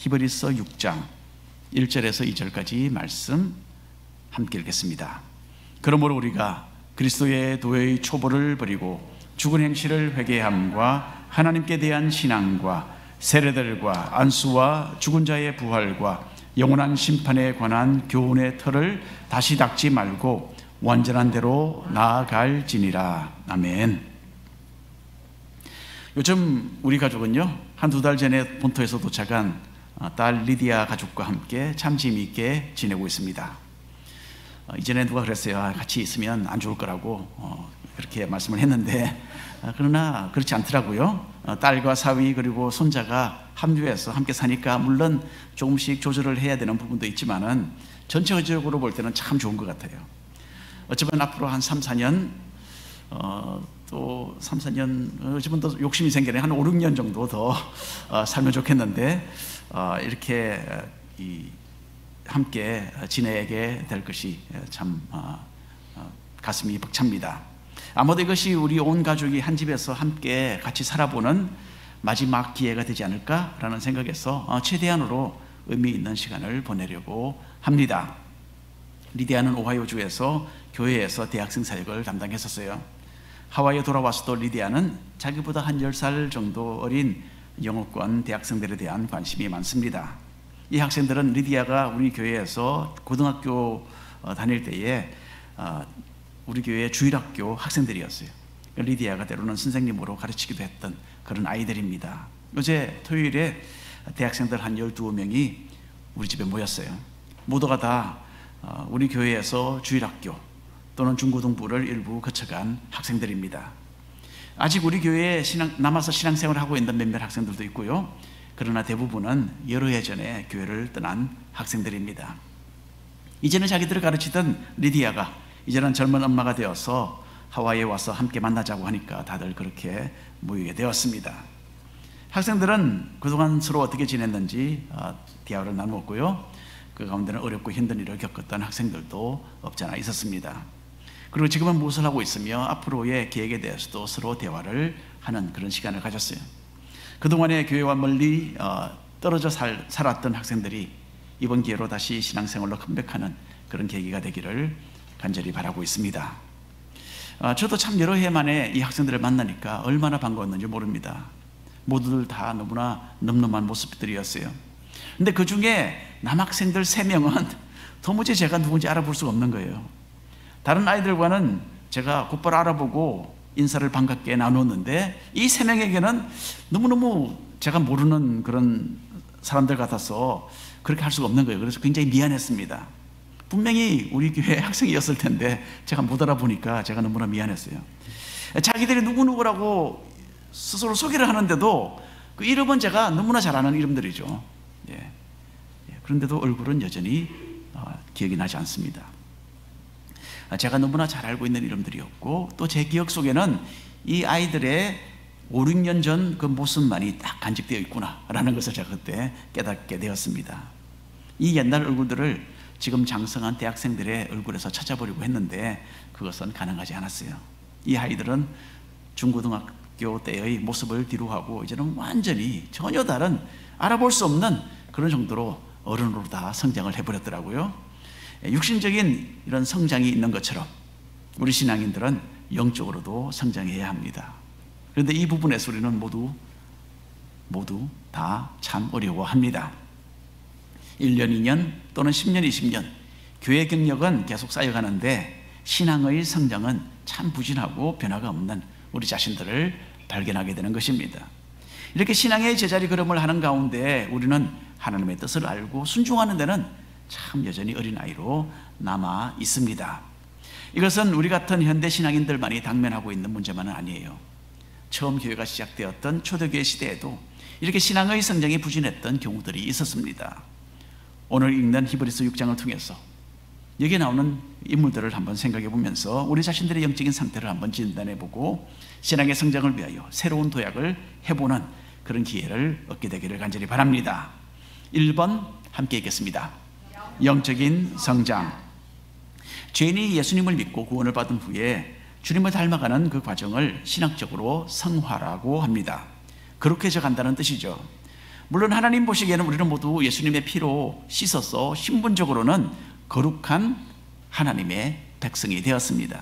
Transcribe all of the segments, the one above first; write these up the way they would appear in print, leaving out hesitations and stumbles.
히브리서 6장 1절에서 2절까지 말씀 함께 읽겠습니다. 그러므로 우리가 그리스도의 도의 초보를 버리고 죽은 행실을 회개함과 하나님께 대한 신앙과 세례들과 안수와 죽은 자의 부활과 영원한 심판에 관한 교훈의 틀을 다시 닦지 말고 완전한 대로 나아갈지니라. 아멘. 요즘 우리 가족은요, 한두 달 전에 본토에서 도착한 딸 리디아 가족과 함께 참 재미있게 지내고 있습니다. 이전에 누가 그랬어요. 같이 있으면 안 좋을 거라고 그렇게 말씀을 했는데, 그러나 그렇지 않더라고요. 딸과 사위 그리고 손자가 합류해서 함께 사니까 물론 조금씩 조절을 해야 되는 부분도 있지만은 전체적으로 볼 때는 참 좋은 것 같아요. 어쩌면 앞으로 한 3, 4년 또 3, 4년 어쩌면 더 욕심이 생기네. 한 5, 6년 정도 더 살면 좋겠는데 이렇게 함께 지내게 될 것이 참 가슴이 벅찹니다. 아마도 이것이 우리 온 가족이 한 집에서 함께 같이 살아보는 마지막 기회가 되지 않을까라는 생각에서 최대한으로 의미 있는 시간을 보내려고 합니다. 리디아는 오하이오주에서 교회에서 대학생 사역을 담당했었어요. 하와이에 돌아와서도 리디아는 자기보다 한 10살 정도 어린 영어권 대학생들에 대한 관심이 많습니다. 이 학생들은 리디아가 우리 교회에서 고등학교 다닐 때에 우리 교회 주일학교 학생들이었어요. 리디아가 때로는 선생님으로 가르치기도 했던 그런 아이들입니다. 어제 토요일에 대학생들 한 12명이 우리 집에 모였어요. 모두가 다 우리 교회에서 주일학교 또는 중고등부를 일부 거쳐간 학생들입니다. 아직 우리 교회에 남아서 신앙생활을 하고 있는 몇몇 학생들도 있고요. 그러나 대부분은 여러 해 전에 교회를 떠난 학생들입니다. 이제는 자기들을 가르치던 리디아가 이제는 젊은 엄마가 되어서 하와이에 와서 함께 만나자고 하니까 다들 그렇게 모이게 되었습니다. 학생들은 그동안 서로 어떻게 지냈는지 대화를 나누었고요. 그 가운데는 어렵고 힘든 일을 겪었던 학생들도 없지 않아 있었습니다. 그리고 지금은 무엇을 하고 있으며 앞으로의 계획에 대해서도 서로 대화를 하는 그런 시간을 가졌어요. 그동안에 교회와 멀리 떨어져 살았던 학생들이 이번 기회로 다시 신앙생활로 컴백하는 그런 계기가 되기를 간절히 바라고 있습니다. 저도 참 여러 해 만에 이 학생들을 만나니까 얼마나 반가웠는지 모릅니다. 모두들 다 너무나 늠름한 모습들이었어요. 근데 그 중에 남학생들 3명은 도무지 제가 누군지 알아볼 수가 없는 거예요. 다른 아이들과는 제가 곧바로 알아보고 인사를 반갑게 나누었는데 이 3명에게는 너무너무 제가 모르는 그런 사람들 같아서 그렇게 할 수가 없는 거예요. 그래서 굉장히 미안했습니다. 분명히 우리 교회 학생이었을 텐데 제가 못 알아보니까 제가 너무나 미안했어요. 자기들이 누구누구라고 스스로 소개를 하는데도 그 이름은 제가 너무나 잘 아는 이름들이죠. 그런데도 얼굴은 여전히 기억이 나지 않습니다. 제가 너무나 잘 알고 있는 이름들이었고 또 제 기억 속에는 이 아이들의 5, 6년 전 그 모습만이 딱 간직되어 있구나라는 것을 제가 그때 깨닫게 되었습니다. 이 옛날 얼굴들을 지금 장성한 대학생들의 얼굴에서 찾아보려고 했는데 그것은 가능하지 않았어요. 이 아이들은 중고등학교 때의 모습을 뒤로하고 이제는 완전히 전혀 다른 알아볼 수 없는 그런 정도로 어른으로 다 성장을 해버렸더라고요. 육신적인 이런 성장이 있는 것처럼 우리 신앙인들은 영적으로도 성장해야 합니다. 그런데 이 부분에서 우리는 모두 다 참 어려워합니다. 1년, 2년 또는 10년, 20년 교회 경력은 계속 쌓여가는데 신앙의 성장은 참 부진하고 변화가 없는 우리 자신들을 발견하게 되는 것입니다. 이렇게 신앙의 제자리 걸음을 하는 가운데 우리는 하나님의 뜻을 알고 순종하는 데는 참 여전히 어린아이로 남아 있습니다. 이것은 우리 같은 현대 신앙인들만이 당면하고 있는 문제만은 아니에요. 처음 교회가 시작되었던 초대교회 시대에도 이렇게 신앙의 성장이 부진했던 경우들이 있었습니다. 오늘 읽는 히브리서 6장을 통해서 여기에 나오는 인물들을 한번 생각해 보면서 우리 자신들의 영적인 상태를 한번 진단해 보고 신앙의 성장을 위하여 새로운 도약을 해보는 그런 기회를 얻게 되기를 간절히 바랍니다. 1번 함께 읽겠습니다. 영적인 성장. 죄인이 예수님을 믿고 구원을 받은 후에 주님을 닮아가는 그 과정을 신학적으로 성화라고 합니다. 그렇게 져간다는 뜻이죠. 물론 하나님 보시기에는 우리는 모두 예수님의 피로 씻어서 신분적으로는 거룩한 하나님의 백성이 되었습니다.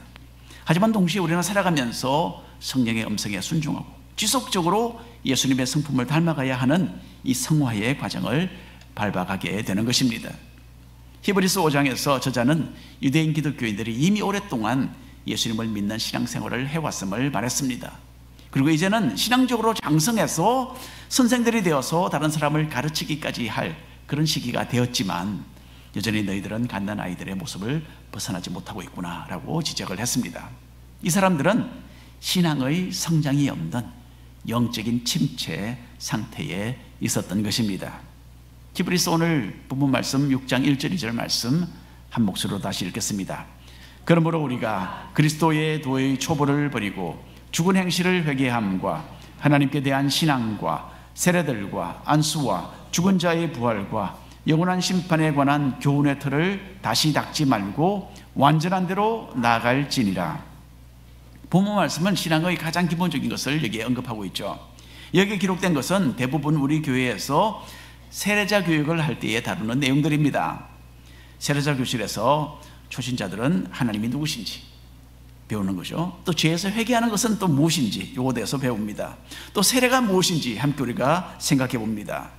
하지만 동시에 우리는 살아가면서 성령의 음성에 순종하고 지속적으로 예수님의 성품을 닮아가야 하는 이 성화의 과정을 밟아가게 되는 것입니다. 히브리서 5장에서 저자는 유대인 기독교인들이 이미 오랫동안 예수님을 믿는 신앙생활을 해왔음을 말했습니다. 그리고 이제는 신앙적으로 장성해서 선생들이 되어서 다른 사람을 가르치기까지 할 그런 시기가 되었지만 여전히 너희들은 갓난 아이들의 모습을 벗어나지 못하고 있구나 라고 지적을 했습니다. 이 사람들은 신앙의 성장이 없는 영적인 침체 상태에 있었던 것입니다. 히브리서 오늘 본문 말씀 6장 1절 2절 말씀 한 목소리로 다시 읽겠습니다. 그러므로 우리가 그리스도의 도의 초보를 버리고 죽은 행실을 회개함과 하나님께 대한 신앙과 세례들과 안수와 죽은 자의 부활과 영원한 심판에 관한 교훈의 틀을 다시 닦지 말고 완전한 대로 나아갈지니라. 본문 말씀은 신앙의 가장 기본적인 것을 여기에 언급하고 있죠. 여기에 기록된 것은 대부분 우리 교회에서 세례자 교육을 할 때에 다루는 내용들입니다. 세례자 교실에서 초신자들은 하나님이 누구신지 배우는 거죠. 또 죄에서 회개하는 것은 또 무엇인지 요거에 대해서 배웁니다. 또 세례가 무엇인지 함께 우리가 생각해 봅니다.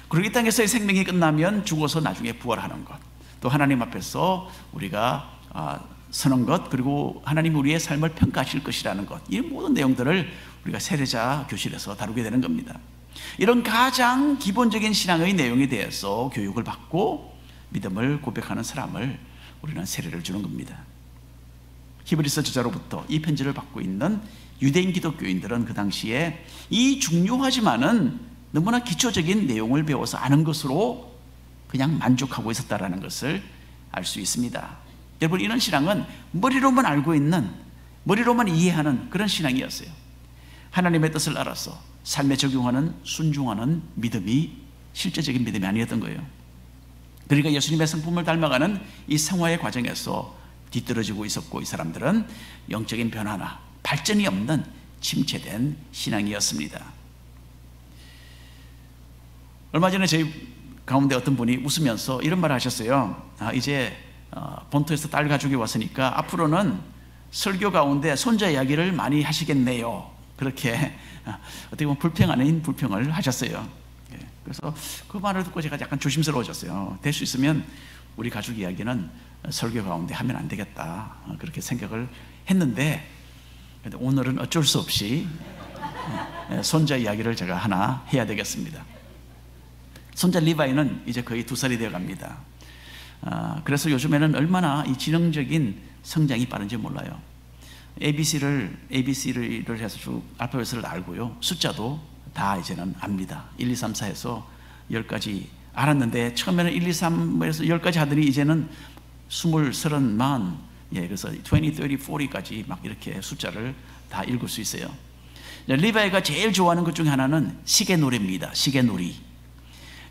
그리고 이 땅에서의 생명이 끝나면 죽어서 나중에 부활하는 것, 또 하나님 앞에서 우리가 서는 것, 그리고 하나님 우리의 삶을 평가하실 것이라는 것, 이 모든 내용들을 우리가 세례자 교실에서 다루게 되는 겁니다. 이런 가장 기본적인 신앙의 내용에 대해서 교육을 받고 믿음을 고백하는 사람을 우리는 세례를 주는 겁니다. 히브리서 저자로부터 이 편지를 받고 있는 유대인 기독교인들은 그 당시에 이 중요하지만은 너무나 기초적인 내용을 배워서 아는 것으로 그냥 만족하고 있었다는 것을 알 수 있습니다. 여러분, 이런 신앙은 머리로만 알고 있는, 머리로만 이해하는 그런 신앙이었어요. 하나님의 뜻을 알아서 삶에 적용하는, 순종하는 믿음이 실제적인 믿음이 아니었던 거예요. 그러니까 예수님의 성품을 닮아가는 이 성화의 과정에서 뒤떨어지고 있었고, 이 사람들은 영적인 변화나 발전이 없는 침체된 신앙이었습니다. 얼마 전에 저희 가운데 어떤 분이 웃으면서 이런 말을 하셨어요. 이제 본토에서 딸 가족이 왔으니까 앞으로는 설교 가운데 손자 이야기를 많이 하시겠네요. 그렇게 어떻게 보면 불평 아닌 불평을 하셨어요. 그래서 그 말을 듣고 제가 약간 조심스러워졌어요. 될 수 있으면 우리 가족 이야기는 설교 가운데 하면 안 되겠다, 그렇게 생각을 했는데 오늘은 어쩔 수 없이 손자 이야기를 제가 하나 해야 되겠습니다. 손자 리바이는 이제 거의 2살이 되어 갑니다. 그래서 요즘에는 얼마나 이 지능적인 성장이 빠른지 몰라요. ABC를 해서 쭉 알파벳을 알고요. 숫자도 다 이제는 압니다. 1, 2, 3, 4 해서 10까지 알았는데, 처음에는 1, 2, 3에서 10까지 하더니 이제는 20, 30, 40, 그래서 20, 30, 40까지 막 이렇게 숫자를 다 읽을 수 있어요. 리바이가 제일 좋아하는 것 중에 하나는 시계놀이입니다. 시계놀이.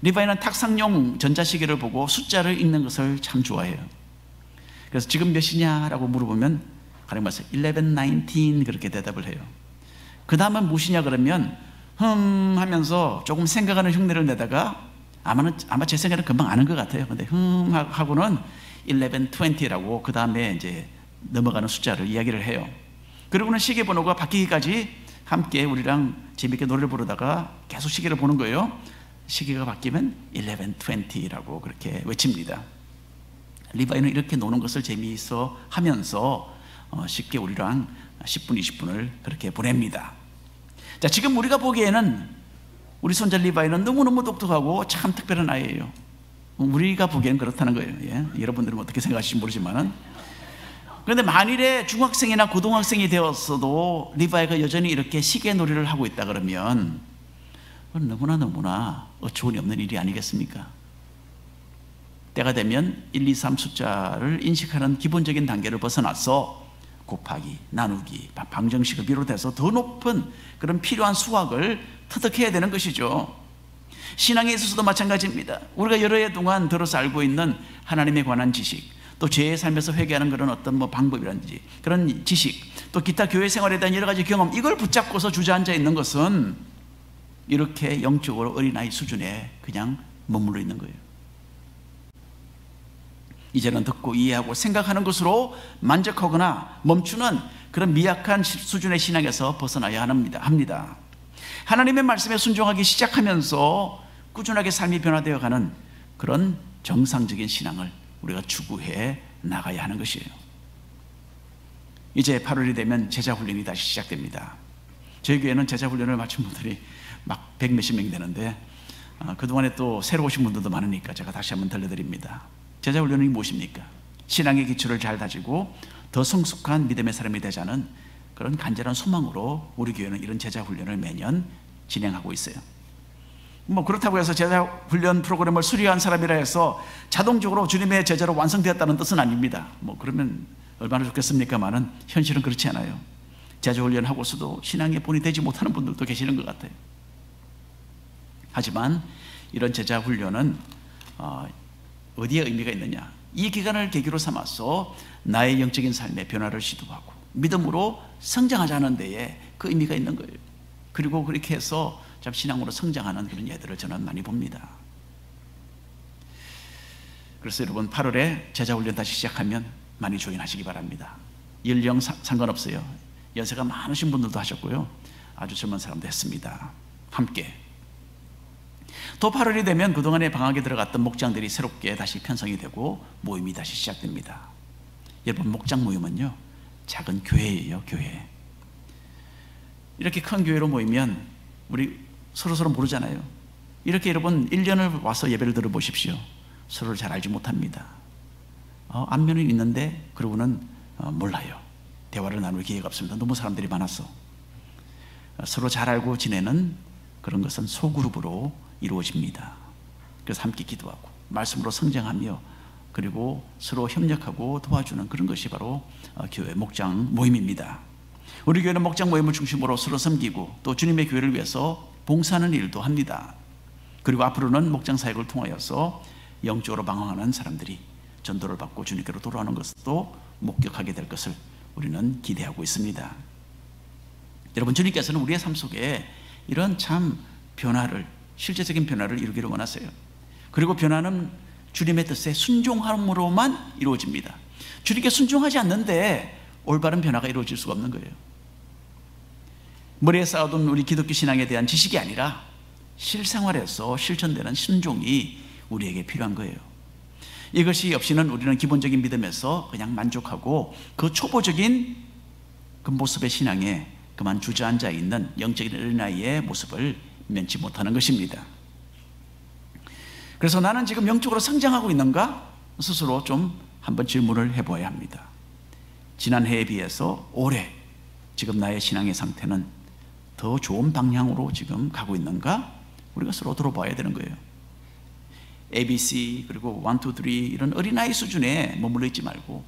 리바이는 탁상용 전자시계를 보고 숫자를 읽는 것을 참 좋아해요. 그래서 지금 몇 시냐라고 물어보면 가령 말해서 11, 19 그렇게 대답을 해요. 그 다음은 무엇이냐 그러면 하면서 조금 생각하는 흉내를 내다가 아마 제 생각에는 금방 아는 것 같아요. 근데 하고는 11, 20라고 그 다음에 이제 넘어가는 숫자를 이야기를 해요. 그리고는 시계 번호가 바뀌기까지 함께 우리랑 재밌게 노래를 부르다가 계속 시계를 보는 거예요. 시계가 바뀌면 11, 20라고 그렇게 외칩니다. 리바이는 이렇게 노는 것을 재미있어 하면서 쉽게 우리랑 10분, 20분을 그렇게 보냅니다. 자, 지금 우리가 보기에는 우리 손자 리바이는 너무너무 똑똑하고 참 특별한 아이예요. 우리가 보기에는 그렇다는 거예요. 여러분들은 어떻게 생각하실지 모르지만은. 그런데 만일에 중학생이나 고등학생이 되었어도 리바이가 여전히 이렇게 시계놀이를 하고 있다 그러면 너무나 어처구니 없는 일이 아니겠습니까? 때가 되면 1, 2, 3 숫자를 인식하는 기본적인 단계를 벗어나서 곱하기, 나누기, 방정식을 비롯해서 더 높은 그런 필요한 수학을 터득해야 되는 것이죠. 신앙에 있어서도 마찬가지입니다. 우리가 여러 해 동안 들어서 알고 있는 하나님에 관한 지식, 또 죄의 삶에서 회개하는 그런 어떤 방법이라든지 그런 지식, 또 기타 교회 생활에 대한 여러 가지 경험, 이걸 붙잡고서 주저앉아 있는 것은 이렇게 영적으로 어린아이 수준에 그냥 머물러 있는 거예요. 이제는 듣고 이해하고 생각하는 것으로 만족하거나 멈추는 그런 미약한 수준의 신앙에서 벗어나야 합니다. 하나님의 말씀에 순종하기 시작하면서 꾸준하게 삶이 변화되어 가는 그런 정상적인 신앙을 우리가 추구해 나가야 하는 것이에요. 이제 8월이 되면 제자훈련이 다시 시작됩니다. 저희 교회는 제자훈련을 마친 분들이 막 100몇십 명 되는데 그동안에 또 새로 오신 분들도 많으니까 제가 다시 한번 들려드립니다. 제자훈련이 무엇입니까? 신앙의 기초를 잘 다지고 더 성숙한 믿음의 사람이 되자는 그런 간절한 소망으로 우리 교회는 이런 제자훈련을 매년 진행하고 있어요. 뭐 그렇다고 해서 제자훈련 프로그램을 수료한 사람이라 해서 자동적으로 주님의 제자로 완성되었다는 뜻은 아닙니다. 뭐 그러면 얼마나 좋겠습니까만은 현실은 그렇지 않아요. 제자훈련하고서도 신앙의 본이 되지 못하는 분들도 계시는 것 같아요. 하지만 이런 제자훈련은 어디에 의미가 있느냐? 이 기간을 계기로 삼아서 나의 영적인 삶의 변화를 시도하고 믿음으로 성장하자는 데에 그 의미가 있는 거예요. 그리고 그렇게 해서 참 신앙으로 성장하는 그런 예들을 저는 많이 봅니다. 그래서 여러분 8월에 제자훈련 다시 시작하면 많이 조인하시기 바랍니다. 연령 상관없어요. 연세가 많으신 분들도 하셨고요, 아주 젊은 사람도 했습니다. 함께 또 8월이 되면 그동안에 방학에 들어갔던 목장들이 새롭게 다시 편성이 되고 모임이 다시 시작됩니다. 여러분 목장 모임은요 작은 교회예요. 교회. 이렇게 큰 교회로 모이면 우리 서로 모르잖아요. 이렇게 여러분 1년을 와서 예배를 들어보십시오. 서로를 잘 알지 못합니다. 안면은 있는데 그러고는 몰라요. 대화를 나눌 기회가 없습니다. 너무 사람들이 많아서. 서로 잘 알고 지내는 그런 것은 소그룹으로 이루어집니다. 그래서 함께 기도하고 말씀으로 성장하며 그리고 서로 협력하고 도와주는 그런 것이 바로 교회 목장 모임입니다. 우리 교회는 목장 모임을 중심으로 서로 섬기고 또 주님의 교회를 위해서 봉사하는 일도 합니다. 그리고 앞으로는 목장 사역을 통하여서 영적으로 방황하는 사람들이 전도를 받고 주님께로 돌아오는 것도 목격하게 될 것을 우리는 기대하고 있습니다. 여러분 주님께서는 우리의 삶 속에 이런 참 변화를, 실제적인 변화를 이루기를 원하세요. 그리고 변화는 주님의 뜻에 순종함으로만 이루어집니다. 주님께 순종하지 않는데 올바른 변화가 이루어질 수가 없는 거예요. 머리에 쌓아둔 우리 기독교 신앙에 대한 지식이 아니라 실생활에서 실천되는 순종이 우리에게 필요한 거예요. 이것이 없이는 우리는 기본적인 믿음에서 그냥 만족하고 그 초보적인 그 모습의 신앙에 그만 주저앉아 있는 영적인 어린아이의 모습을 면치 못하는 것입니다. 그래서 나는 지금 영적으로 성장하고 있는가? 스스로 좀 한번 질문을 해봐야 합니다. 지난 해에 비해서 올해 지금 나의 신앙의 상태는 더 좋은 방향으로 지금 가고 있는가? 우리가 서로 들어봐야 되는 거예요. ABC 그리고 1, 2, 3 이런 어린아이 수준에 머물러 있지 말고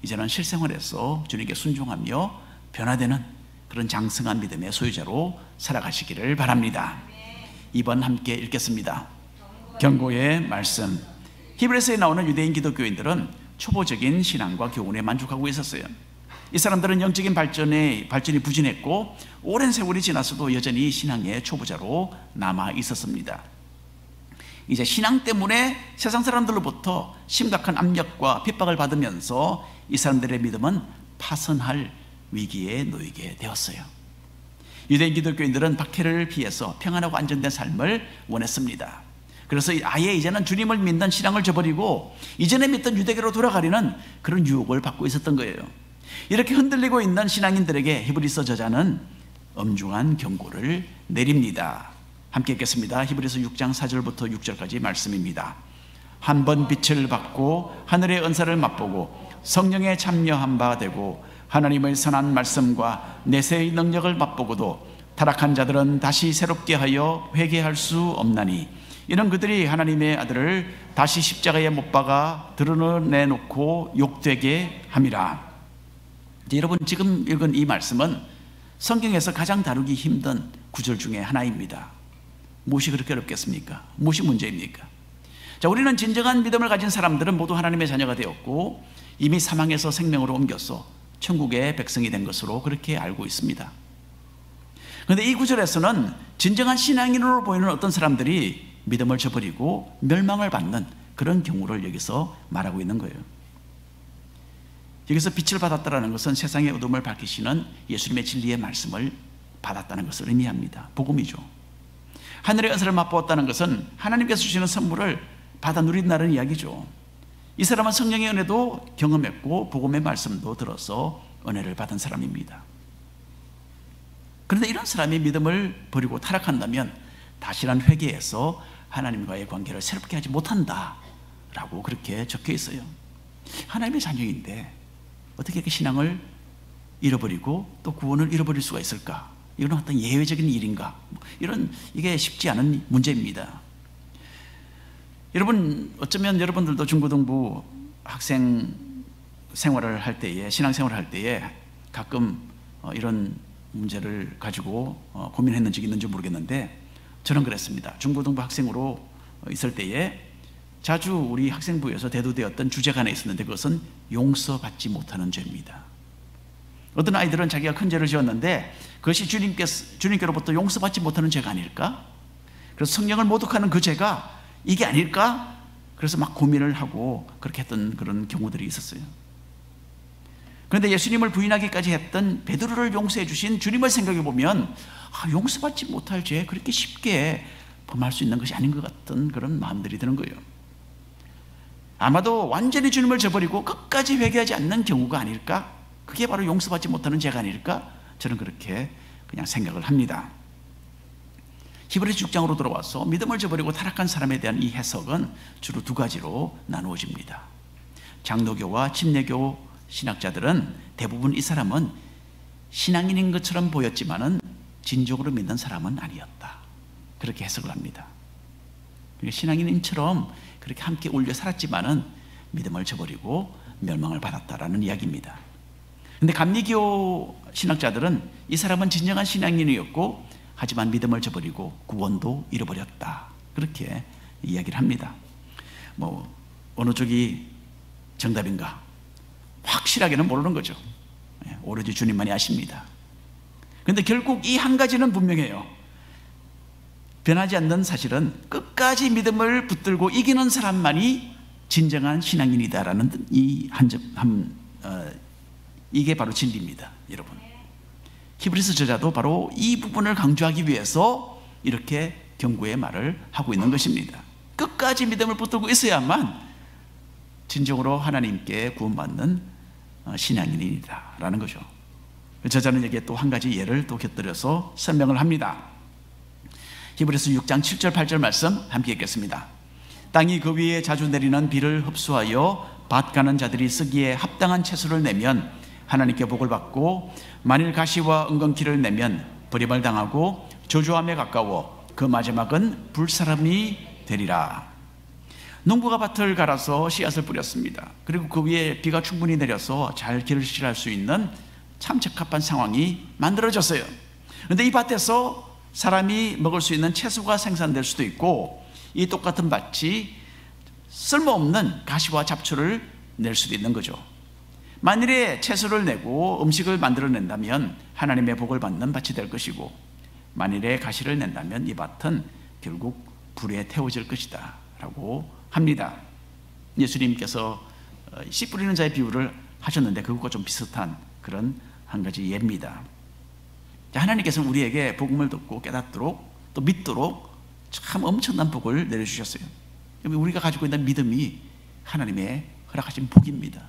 이제는 실생활에서 주님께 순종하며 변화되는 그런 장성한 믿음의 소유자로 살아가시기를 바랍니다. 2번 함께 읽겠습니다. 경고의 말씀. 히브리서에 나오는 유대인 기독교인들은 초보적인 신앙과 교훈에 만족하고 있었어요. 이 사람들은 영적인 발전이 부진했고 오랜 세월이 지나서도 여전히 신앙의 초보자로 남아 있었습니다. 이제 신앙 때문에 세상 사람들로부터 심각한 압력과 핍박을 받으면서 이 사람들의 믿음은 파선할 위기에 놓이게 되었어요. 유대인 기독교인들은 박해를 피해서 평안하고 안정된 삶을 원했습니다. 그래서 아예 이제는 주님을 믿는 신앙을 저버리고 이전에 믿던 유대교로 돌아가려는 그런 유혹을 받고 있었던 거예요. 이렇게 흔들리고 있는 신앙인들에게 히브리서 저자는 엄중한 경고를 내립니다. 함께 읽겠습니다. 히브리서 6장 4절부터 6절까지 말씀입니다. 한 번 빛을 받고 하늘의 은사를 맛보고 성령에 참여한 바 되고 하나님의 선한 말씀과 내세의 능력을 맛보고도 타락한 자들은 다시 새롭게 하여 회개할 수 없나니 이는 그들이 하나님의 아들을 다시 십자가에 못 박아 드러내놓고 욕되게 함이라. 여러분 지금 읽은 이 말씀은 성경에서 가장 다루기 힘든 구절 중에 하나입니다. 무엇이 그렇게 어렵겠습니까? 무엇이 문제입니까? 자, 우리는 진정한 믿음을 가진 사람들은 모두 하나님의 자녀가 되었고 이미 사망에서 생명으로 옮겨서 천국의 백성이 된 것으로 그렇게 알고 있습니다. 그런데 이 구절에서는 진정한 신앙인으로 보이는 어떤 사람들이 믿음을 저버리고 멸망을 받는 그런 경우를 여기서 말하고 있는 거예요. 여기서 빛을 받았다는 것은 세상의 어둠을 밝히시는 예수님의 진리의 말씀을 받았다는 것을 의미합니다. 복음이죠. 하늘의 은사를 맛보았다는 것은 하나님께서 주시는 선물을 받아 누린다는 이야기죠. 이 사람은 성령의 은혜도 경험했고 복음의 말씀도 들어서 은혜를 받은 사람입니다. 그런데 이런 사람이 믿음을 버리고 타락한다면 다시는 회개해서 하나님과의 관계를 새롭게 하지 못한다 라고 그렇게 적혀 있어요. 하나님의 자녀인데 어떻게 이렇게 신앙을 잃어버리고 또 구원을 잃어버릴 수가 있을까? 이건 어떤 예외적인 일인가? 이게 쉽지 않은 문제입니다. 여러분, 어쩌면 여러분들도 중고등부 학생 생활을 할 때에, 신앙생활을 할 때에 가끔 이런 문제를 가지고 고민했는 적이 있는지 모르겠는데 저는 그랬습니다. 중고등부 학생으로 있을 때에 자주 우리 학생부에서 대두되었던 주제가 하나 있었는데 그것은 용서받지 못하는 죄입니다. 어떤 아이들은 자기가 큰 죄를 지었는데 그것이 주님께로부터 용서받지 못하는 죄가 아닐까? 그래서 성령을 모독하는 그 죄가 이게 아닐까? 그래서 막 고민을 하고 그렇게 했던 그런 경우들이 있었어요. 그런데 예수님을 부인하기까지 했던 베드로를 용서해 주신 주님을 생각해 보면 용서받지 못할 죄 그렇게 쉽게 범할 수 있는 것이 아닌 것 같은 그런 마음들이 드는 거예요. 아마도 완전히 주님을 저버리고 끝까지 회개하지 않는 경우가 아닐까? 그게 바로 용서받지 못하는 죄가 아닐까? 저는 그렇게 그냥 생각을 합니다. 히브리서 6장으로 돌아와서 믿음을 저버리고 타락한 사람에 대한 이 해석은 주로 두 가지로 나누어집니다. 장로교와 침례교 신학자들은 대부분 이 사람은 신앙인인 것처럼 보였지만은 진정으로 믿는 사람은 아니었다, 그렇게 해석을 합니다. 신앙인처럼 그렇게 함께 올려 살았지만은 믿음을 저버리고 멸망을 받았다라는 이야기입니다. 그런데 감리교 신학자들은 이 사람은 진정한 신앙인이었고 하지만 믿음을 저버리고 구원도 잃어버렸다, 그렇게 이야기를 합니다. 어느 쪽이 정답인가 확실하게는 모르는 거죠. 오로지 주님만이 아십니다. 그런데 결국 이 한 가지는 분명해요. 변하지 않는 사실은 끝까지 믿음을 붙들고 이기는 사람만이 진정한 신앙인이다라는 이게 바로 진리입니다, 여러분. 히브리서 저자도 바로 이 부분을 강조하기 위해서 이렇게 경고의 말을 하고 있는 것입니다. 끝까지 믿음을 붙들고 있어야만 진정으로 하나님께 구원받는 신앙인이다라는 거죠. 저자는 여기에 또 한 가지 예를 또 곁들여서 설명을 합니다. 히브리서 6장 7절 8절 말씀 함께 읽겠습니다. 땅이 그 위에 자주 내리는 비를 흡수하여 밭 가는 자들이 쓰기에 합당한 채소를 내면 하나님께 복을 받고, 만일 가시와 은근키를 내면 버림을 당하고 저주함에 가까워 그 마지막은 불사람이 되리라. 농부가 밭을 갈아서 씨앗을 뿌렸습니다. 그리고 그 위에 비가 충분히 내려서 잘 기르실할 수 있는 참 적합한 상황이 만들어졌어요. 그런데 이 밭에서 사람이 먹을 수 있는 채소가 생산될 수도 있고, 이 똑같은 밭이 쓸모없는 가시와 잡초를 낼 수도 있는 거죠. 만일에 채소를 내고 음식을 만들어낸다면 하나님의 복을 받는 밭이 될 것이고, 만일에 가시를 낸다면 이 밭은 결국 불에 태워질 것이다 라고 합니다. 예수님께서 씨 뿌리는 자의 비유를 하셨는데 그것과 좀 비슷한 그런 한 가지 예입니다. 하나님께서는 우리에게 복음을 듣고 깨닫도록 또 믿도록 참 엄청난 복을 내려주셨어요. 우리가 가지고 있는 믿음이 하나님의 허락하신 복입니다.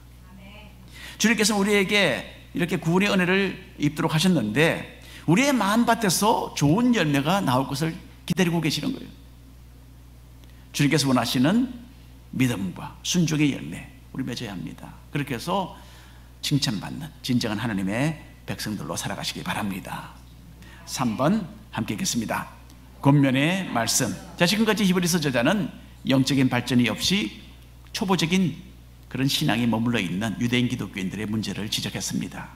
주님께서 우리에게 이렇게 구원의 은혜를 입도록 하셨는데 우리의 마음밭에서 좋은 열매가 나올 것을 기다리고 계시는 거예요. 주님께서 원하시는 믿음과 순종의 열매 우리 맺어야 합니다. 그렇게 해서 칭찬받는 진정한 하나님의 백성들로 살아가시기 바랍니다. 3번 함께 읽겠습니다. 권면의 말씀. 자, 지금까지 히브리서 저자는 영적인 발전이 없이 초보적인 그런 신앙이 머물러 있는 유대인 기독교인들의 문제를 지적했습니다.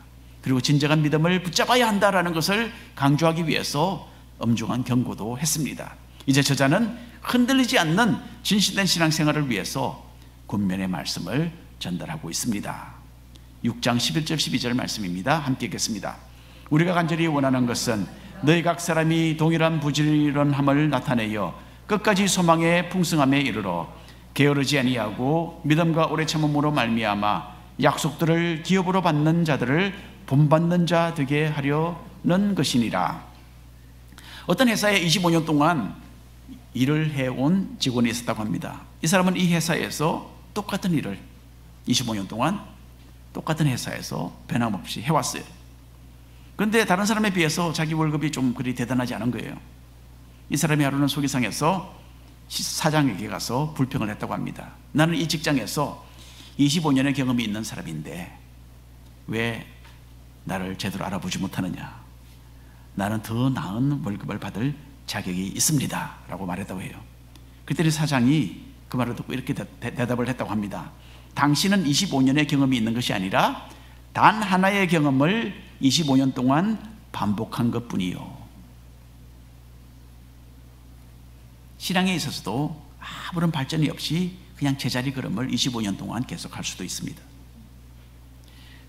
그리고 진정한 믿음을 붙잡아야 한다라는 것을 강조하기 위해서 엄중한 경고도 했습니다. 이제 저자는 흔들리지 않는 진실된 신앙생활을 위해서 권면의 말씀을 전달하고 있습니다. 6장 11절 12절 말씀입니다. 함께 읽겠습니다. 우리가 간절히 원하는 것은 너희 각 사람이 동일한 부지런함을 나타내어 끝까지 소망의 풍성함에 이르러 게으르지 아니하고 믿음과 오래 참음으로 말미암아 약속들을 기업으로 받는 자들을 본받는 자 되게 하려는 것이니라. 어떤 회사에 25년 동안 일을 해온 직원이 있었다고 합니다. 이 사람은 이 회사에서 똑같은 일을 25년 동안 똑같은 회사에서 변함없이 해왔어요. 그런데 다른 사람에 비해서 자기 월급이 좀 그리 대단하지 않은 거예요. 이 사람이 하루는 속이 상해서 사장에게 가서 불평을 했다고 합니다. 나는 이 직장에서 25년의 경험이 있는 사람인데 왜 나를 제대로 알아보지 못하느냐. 나는 더 나은 월급을 받을 자격이 있습니다 라고 말했다고 해요. 그때는 사장이 그 말을 듣고 이렇게 대답을 했다고 합니다. 당신은 25년의 경험이 있는 것이 아니라 단 하나의 경험을 25년 동안 반복한 것뿐이요. 신앙에 있어서도 아무런 발전이 없이 그냥 제자리 걸음을 25년 동안 계속할 수도 있습니다.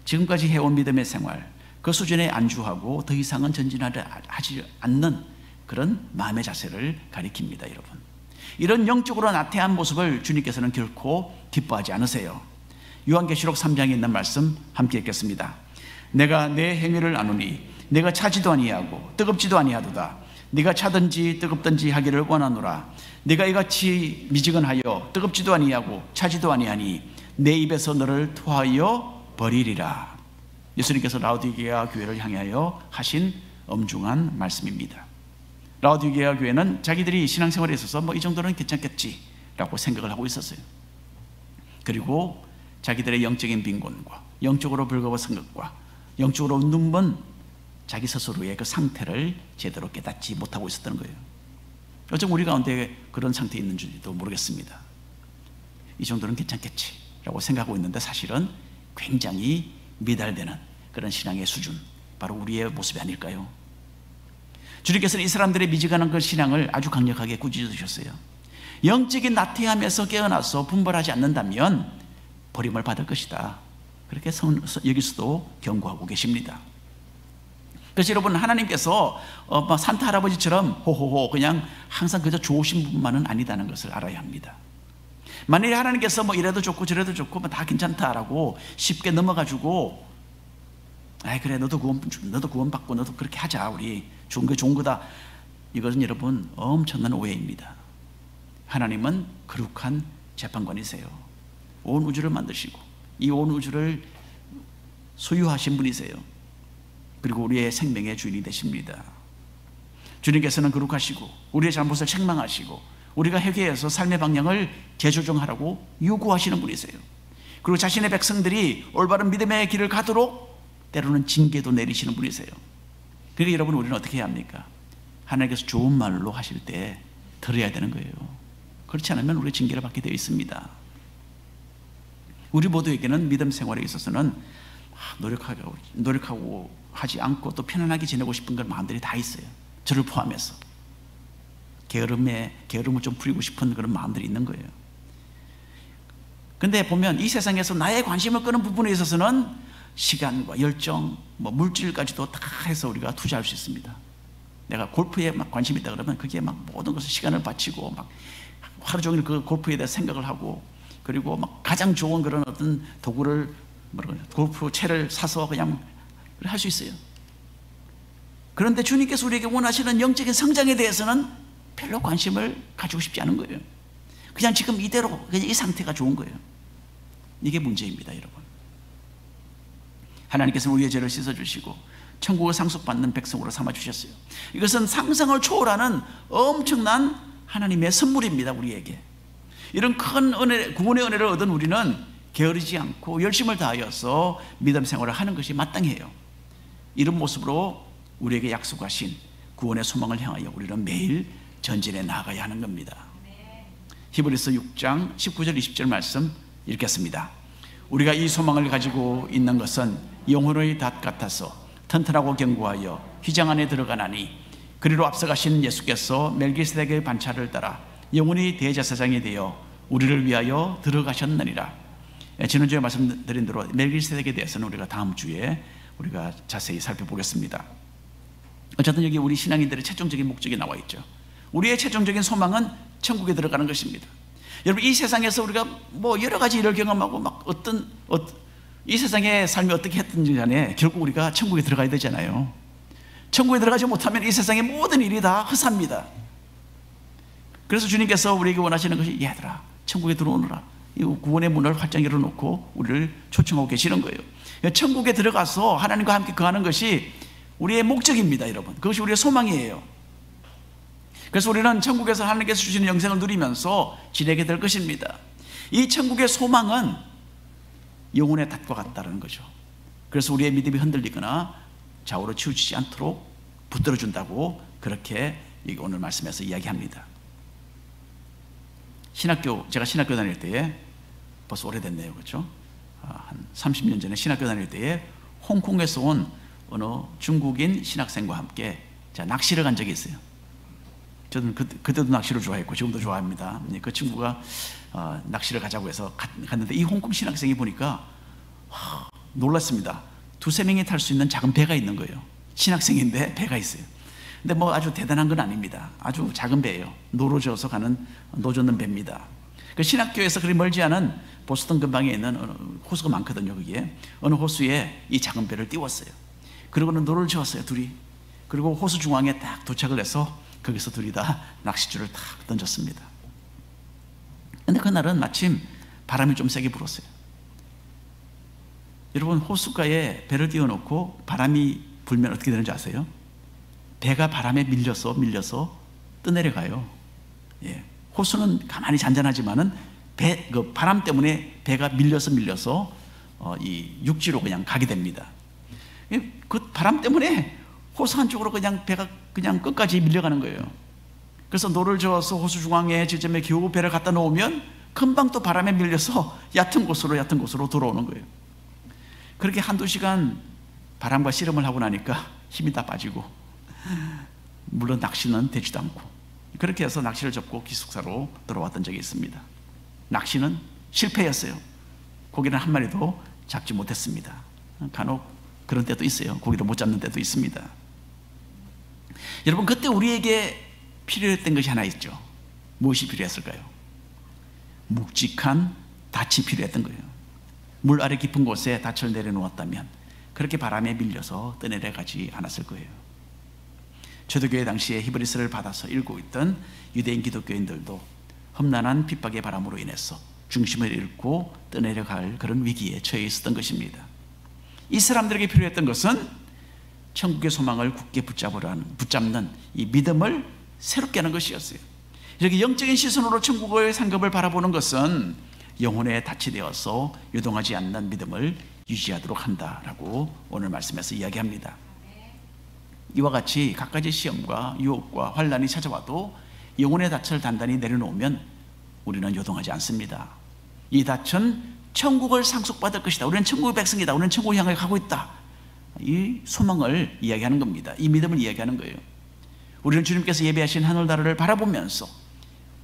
지금까지 해온 믿음의 생활, 그 수준에 안주하고 더 이상은 전진하지 않는 그런 마음의 자세를 가리킵니다. 여러분, 이런 영적으로 나태한 모습을 주님께서는 결코 기뻐하지 않으세요. 요한계시록 3장에 있는 말씀 함께 읽겠습니다. 내가 내 행위를 아노니 내가 차지도 아니하고 뜨겁지도 아니하도다. 네가 차든지 뜨겁든지 하기를 원하노라. 네가 이같이 미지근하여 뜨겁지도 아니하고 차지도 아니하니 내 입에서 너를 토하여 버리리라. 예수님께서 라오디게아 교회를 향하여 하신 엄중한 말씀입니다. 라오디게아 교회는 자기들이 신앙생활에 있어서 이 정도는 괜찮겠지라고 생각을 하고 있었어요. 그리고 자기들의 영적인 빈곤과 영적으로 불거워선 것과 영적으로 눈먼 자기 스스로의 그 상태를 제대로 깨닫지 못하고 있었던 거예요. 어쩜 우리 가운데 그런 상태에 있는지도 모르겠습니다. 이 정도는 괜찮겠지라고 생각하고 있는데 사실은 굉장히 미달되는 그런 신앙의 수준, 바로 우리의 모습이 아닐까요? 주님께서는 이 사람들의 미지근한 그 신앙을 아주 강력하게 꾸짖으셨어요. 영적인 나태함에서 깨어나서 분별하지 않는다면 버림을 받을 것이다. 그렇게 여기서도 경고하고 계십니다. 그래서 여러분, 하나님께서 산타 할아버지처럼 호호호 그냥 항상 그저 좋으신 분만은 아니다는 것을 알아야 합니다. 만약에 하나님께서 이래도 좋고 저래도 좋고 다 괜찮다라고 쉽게 넘어가지고 그래 너도 구원받고 너도 그렇게 하자, 우리 좋은 거 좋은 거다, 이것은 여러분 엄청난 오해입니다. 하나님은 거룩한 재판관이세요. 온 우주를 만드시고 이 온 우주를 소유하신 분이세요. 그리고 우리의 생명의 주인이 되십니다. 주님께서는 거룩하시고 우리의 잘못을 책망하시고 우리가 회개해서 삶의 방향을 재조정하라고 요구하시는 분이세요. 그리고 자신의 백성들이 올바른 믿음의 길을 가도록 때로는 징계도 내리시는 분이세요. 그러니까 여러분, 우리는 어떻게 해야 합니까? 하나님께서 좋은 말로 하실 때 들어야 되는 거예요. 그렇지 않으면 우리 징계를 받게 되어 있습니다. 우리 모두에게는 믿음 생활에 있어서는 노력하고 하지 않고 또 편안하게 지내고 싶은 그런 마음들이 다 있어요. 저를 포함해서 게으름을 좀 부리고 싶은 그런 마음들이 있는 거예요. 근데 보면 이 세상에서 나의 관심을 끄는 부분에 있어서는 시간과 열정, 물질까지도 다 해서 우리가 투자할 수 있습니다. 내가 골프에 관심이 있다 그러면 그게 모든 것을 시간을 바치고 하루 종일 그 골프에 대해 생각을 하고, 그리고 가장 좋은 그런 어떤 도구를 골프 채를 사서 그냥 할 수 있어요. 그런데 주님께서 우리에게 원하시는 영적인 성장에 대해서는 별로 관심을 가지고 싶지 않은 거예요. 그냥 지금 이대로 그냥 이 상태가 좋은 거예요. 이게 문제입니다, 여러분. 하나님께서는 우리의 죄를 씻어주시고 천국을 상속받는 백성으로 삼아주셨어요. 이것은 상상을 초월하는 엄청난 하나님의 선물입니다, 우리에게. 이런 큰 은혜, 구원의 은혜를 얻은 우리는 게으르지 않고 열심을 다하여서 믿음 생활을 하는 것이 마땅해요. 이런 모습으로 우리에게 약속하신 구원의 소망을 향하여 우리는 매일 전진해 나아가야 하는 겁니다. 히브리서 6장 19절 20절 말씀 읽겠습니다. 우리가 이 소망을 가지고 있는 것은 영혼의 닷 같아서 튼튼하고 견고하여 휘장 안에 들어가나니 그리로 앞서가신 예수께서 멜기세덱의 반차를 따라 영원히 대제사장이 되어 우리를 위하여 들어가셨느니라. 지난주에 말씀드린 대로 멜기세덱에 대해서는 우리가 다음 주에 우리가 자세히 살펴보겠습니다. 어쨌든 여기 우리 신앙인들의 최종적인 목적이 나와 있죠. 우리의 최종적인 소망은 천국에 들어가는 것입니다. 여러분, 이 세상에서 우리가 뭐 여러 가지 일을 경험하고 막 이 세상의 삶이 어떻게 했든지 간에 결국 우리가 천국에 들어가야 되잖아요. 천국에 들어가지 못하면 이 세상의 모든 일이 다 허사입니다. 그래서 주님께서 우리에게 원하시는 것이, 얘들아 천국에 들어오너라, 이 구원의 문을 활짝 열어놓고 우리를 초청하고 계시는 거예요. 천국에 들어가서 하나님과 함께 거하는 것이 우리의 목적입니다, 여러분. 그것이 우리의 소망이에요. 그래서 우리는 천국에서 하나님께서 주시는 영생을 누리면서 지내게 될 것입니다. 이 천국의 소망은 영혼의 닷과 같다는 거죠. 그래서 우리의 믿음이 흔들리거나 좌우로 치우치지 않도록 붙들어준다고 그렇게 오늘 말씀에서 이야기합니다. 제가 신학교 다닐 때에, 벌써 오래됐네요, 그렇죠? 한 30년 전에 신학교 다닐 때에 홍콩에서 온 어느 중국인 신학생과 함께 제가 낚시를 간 적이 있어요. 저는 그때도 낚시를 좋아했고 지금도 좋아합니다. 그 친구가 낚시를 가자고 해서 갔는데, 이 홍콩 신학생이 보니까 놀랐습니다. 두세 명이 탈 수 있는 작은 배가 있는 거예요. 신학생인데 배가 있어요. 근데 뭐 아주 대단한 건 아닙니다. 아주 작은 배예요. 노로 져서 가는 노젓는 배입니다. 그 신학교에서 그리 멀지 않은 보스턴 근방에 있는 호수가 많거든요. 거기에 어느 호수에 이 작은 배를 띄웠어요. 그리고는 노를 저었어요, 둘이. 그리고 호수 중앙에 딱 도착을 해서 거기서 둘이 다 낚싯줄을 탁 던졌습니다. 근데 그날은 마침 바람이 좀 세게 불었어요. 여러분, 호숫가에 배를 띄워놓고 바람이 불면 어떻게 되는지 아세요? 배가 바람에 밀려서 떠내려가요. 예. 호수는 가만히 잔잔하지만은 그 바람 때문에 배가 밀려서 이 육지로 그냥 가게 됩니다. 그 바람 때문에 호수 한쪽으로 그냥 배가 그냥 끝까지 밀려가는 거예요. 그래서 노를 저어서 호수 중앙에 지점에 겨우 배를 갖다 놓으면 금방 또 바람에 밀려서 얕은 곳으로 돌아오는 거예요. 그렇게 한두 시간 바람과 씨름을 하고 나니까 힘이 다 빠지고, 물론 낚시는 되지도 않고, 그렇게 해서 낚시를 접고 기숙사로 돌아왔던 적이 있습니다. 낚시는 실패였어요. 고기는 한 마리도 잡지 못했습니다. 간혹 그런 때도 있어요. 고기를 못 잡는 때도 있습니다. 여러분, 그때 우리에게 필요했던 것이 하나 있죠. 무엇이 필요했을까요? 묵직한 닻이 필요했던 거예요. 물 아래 깊은 곳에 닻을 내려놓았다면 그렇게 바람에 밀려서 떠내려가지 않았을 거예요. 초대교회 당시에 히브리서를 받아서 읽고 있던 유대인 기독교인들도 험난한 핍박의 바람으로 인해서 중심을 잃고 떠내려갈 그런 위기에 처해 있었던 것입니다. 이 사람들에게 필요했던 것은 천국의 소망을 굳게 붙잡는 이 믿음을 새롭게 하는 것이었어요. 이렇게 영적인 시선으로 천국의 상급을 바라보는 것은 영혼의 닻이 되어서 요동하지 않는 믿음을 유지하도록 한다라고 오늘 말씀에서 이야기합니다. 이와 같이 갖가지 시험과 유혹과 환난이 찾아와도 영혼의 닻을 단단히 내려놓으면 우리는 요동하지 않습니다. 이 닻은 천국을 상속받을 것이다. 우리는 천국의 백성이다. 우리는 천국을 향해 가고 있다. 이 소망을 이야기하는 겁니다. 이 믿음을 이야기하는 거예요. 우리는 주님께서 예배하신 하늘나라를 바라보면서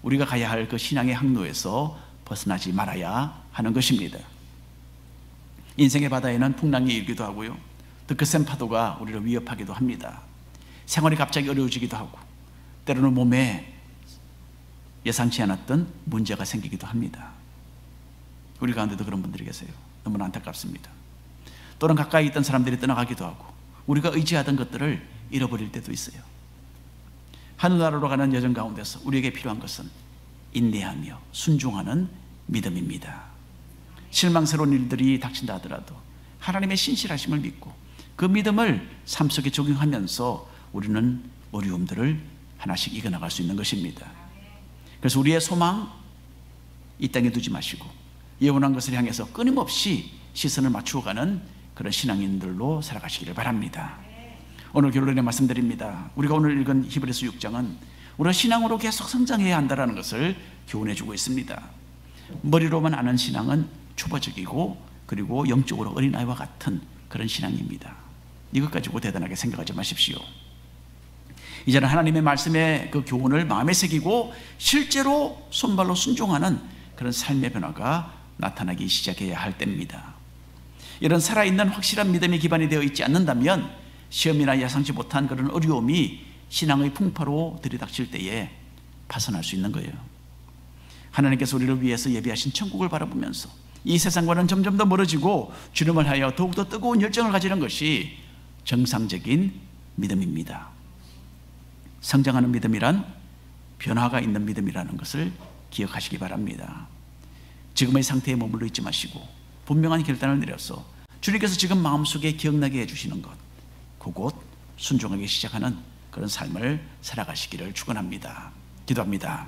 우리가 가야 할 그 신앙의 항로에서 벗어나지 말아야 하는 것입니다. 인생의 바다에는 풍랑이 일기도 하고요, 또 그 센 파도가 우리를 위협하기도 합니다. 생활이 갑자기 어려워지기도 하고, 때로는 몸에 예상치 않았던 문제가 생기기도 합니다. 우리 가운데도 그런 분들이 계세요. 너무나 안타깝습니다. 또는 가까이 있던 사람들이 떠나가기도 하고, 우리가 의지하던 것들을 잃어버릴 때도 있어요. 하늘나라로 가는 여정 가운데서 우리에게 필요한 것은 인내하며 순종하는 믿음입니다. 실망스러운 일들이 닥친다 하더라도 하나님의 신실하심을 믿고 그 믿음을 삶 속에 적용하면서 우리는 어려움들을 하나씩 이겨나갈 수 있는 것입니다. 그래서 우리의 소망 이 땅에 두지 마시고 영원한 것을 향해서 끊임없이 시선을 맞추어가는 그런 신앙인들로 살아가시기를 바랍니다. 오늘 결론에 말씀드립니다. 우리가 오늘 읽은 히브리서 6장은 우리가 신앙으로 계속 성장해야 한다는 것을 교훈해 주고 있습니다. 머리로만 아는 신앙은 초보적이고 그리고 영적으로 어린아이와 같은 그런 신앙입니다. 이것 가지고 대단하게 생각하지 마십시오. 이제는 하나님의 말씀의 그 교훈을 마음에 새기고 실제로 손발로 순종하는 그런 삶의 변화가 나타나기 시작해야 할 때입니다. 이런 살아있는 확실한 믿음이 기반이 되어 있지 않는다면 시험이나 예상치 못한 그런 어려움이 신앙의 풍파로 들이닥칠 때에 파산할 수 있는 거예요. 하나님께서 우리를 위해서 예비하신 천국을 바라보면서 이 세상과는 점점 더 멀어지고 주님을 하여 더욱더 뜨거운 열정을 가지는 것이 정상적인 믿음입니다. 성장하는 믿음이란 변화가 있는 믿음이라는 것을 기억하시기 바랍니다. 지금의 상태에 머물러 있지 마시고 분명한 결단을 내려서 주님께서 지금 마음속에 기억나게 해주시는 것, 그곳 순종하기 시작하는 그런 삶을 살아가시기를 축원합니다. 기도합니다.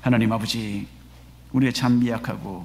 하나님 아버지, 우리의 참 미약하고